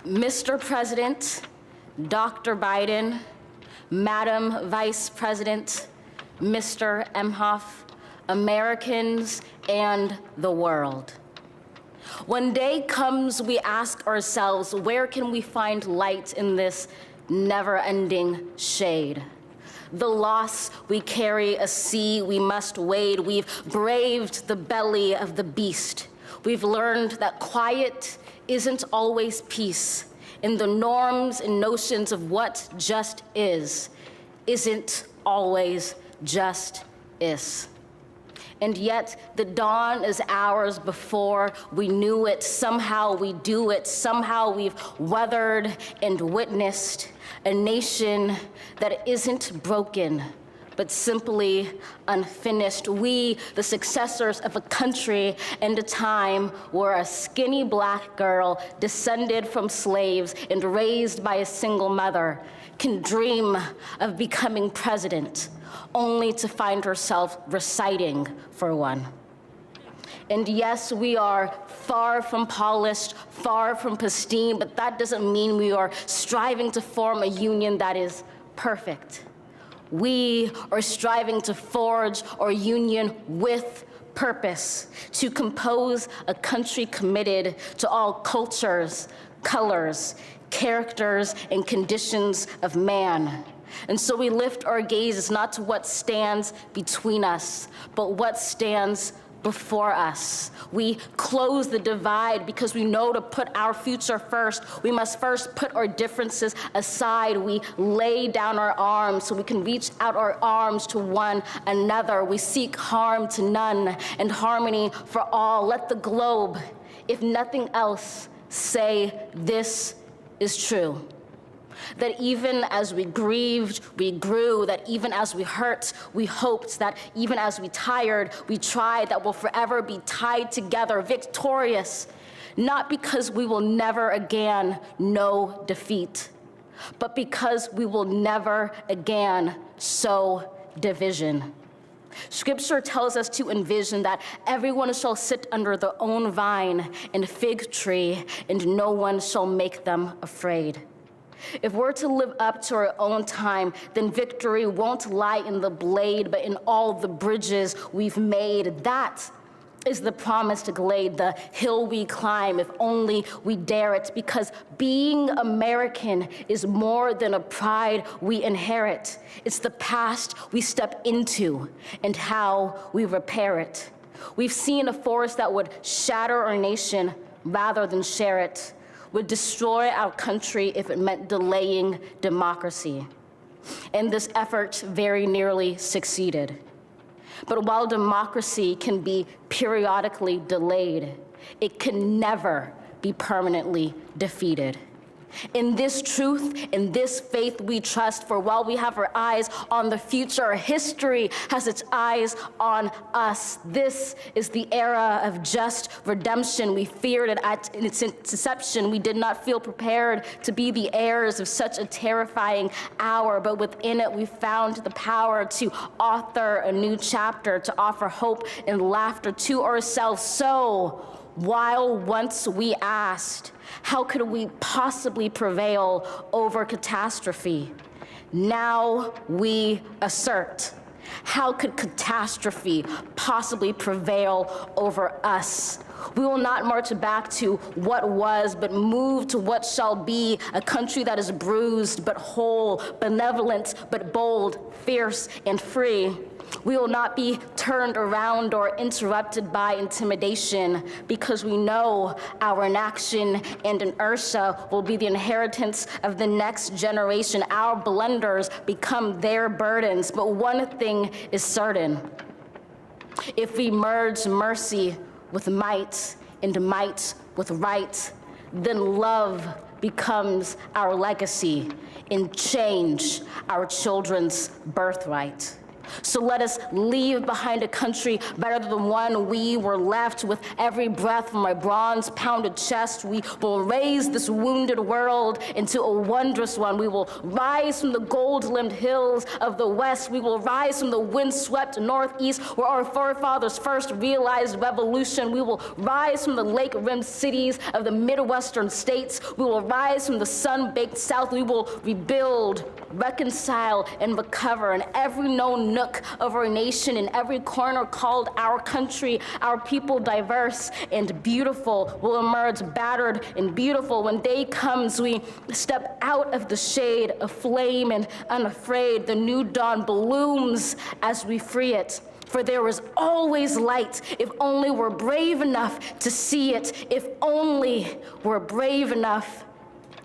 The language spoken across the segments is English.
Mr. President, Dr. Biden, Madam Vice President, Mr. Emhoff, Americans, and the world. When day comes, we ask ourselves, where can we find light in this never-ending shade? The loss we carry, a sea we must wade. We've braved the belly of the beast. We've learned that quiet isn't always peace, and the norms and notions of what just isn't always just is. And yet the dawn is ours before we knew it. Somehow we do it. Somehow we've weathered and witnessed a nation that isn't broken, but simply unfinished. We, the successors of a country and a time where a skinny black girl descended from slaves and raised by a single mother can dream of becoming president, only to find herself reciting for one. And yes, we are far from polished, far from pristine, but that doesn't mean we are striving to form a union that is perfect. We are striving to forge our union with purpose, to compose a country committed to all cultures, colors, characters, and conditions of man. And so we lift our gaze not to what stands between us, but what stands before us. We close the divide because we know to put our future first, we must first put our differences aside. We lay down our arms so we can reach out our arms to one another. We seek harm to none and harmony for all. Let the globe, if nothing else, say this is true. That even as we grieved, we grew, that even as we hurt, we hoped, that even as we tired, we tried, that we'll forever be tied together, victorious, not because we will never again know defeat, but because we will never again sow division. Scripture tells us to envision that everyone shall sit under their own vine and fig tree, and no one shall make them afraid. If we're to live up to our own time, then victory won't lie in the blade, but in all the bridges we've made. That is the promised glade, the hill we climb, if only we dare it, because being American is more than a pride we inherit. It's the past we step into and how we repair it. We've seen a force that would shatter our nation rather than share it, would destroy our country if it meant delaying democracy. And this effort very nearly succeeded. But while democracy can be periodically delayed, it can never be permanently defeated. In this truth, in this faith we trust, for while we have our eyes on the future, history has its eyes on us. This is the era of just redemption. We feared it at its inception. We did not feel prepared to be the heirs of such a terrifying hour, but within it we found the power to author a new chapter, to offer hope and laughter to ourselves. So, while once we asked, how could we possibly prevail over catastrophe? Now we assert, how could catastrophe possibly prevail over us? We will not march back to what was, but move to what shall be, a country that is bruised but whole, benevolent but bold, fierce and free. We will not be turned around or interrupted by intimidation, because we know our inaction and inertia will be the inheritance of the next generation. Our blunders become their burdens, but one thing is certain. If we merge mercy with might and might with right, then love becomes our legacy and change our children's birthright. So let us leave behind a country better than the one we were left. With every breath from my bronze-pounded chest, we will raise this wounded world into a wondrous one. We will rise from the gold-limbed hills of the West. We will rise from the wind-swept Northeast, where our forefathers first realized revolution. We will rise from the lake-rimmed cities of the Midwestern states. We will rise from the sun-baked South. We will rebuild, reconcile, and recover in every known nook of our nation, in every corner called our country. Our people, diverse and beautiful, will emerge battered and beautiful. When day comes, we step out of the shade of flame and unafraid. The new dawn blooms as we free it. For there is always light, if only we're brave enough to see it, if only we're brave enough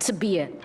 to be it.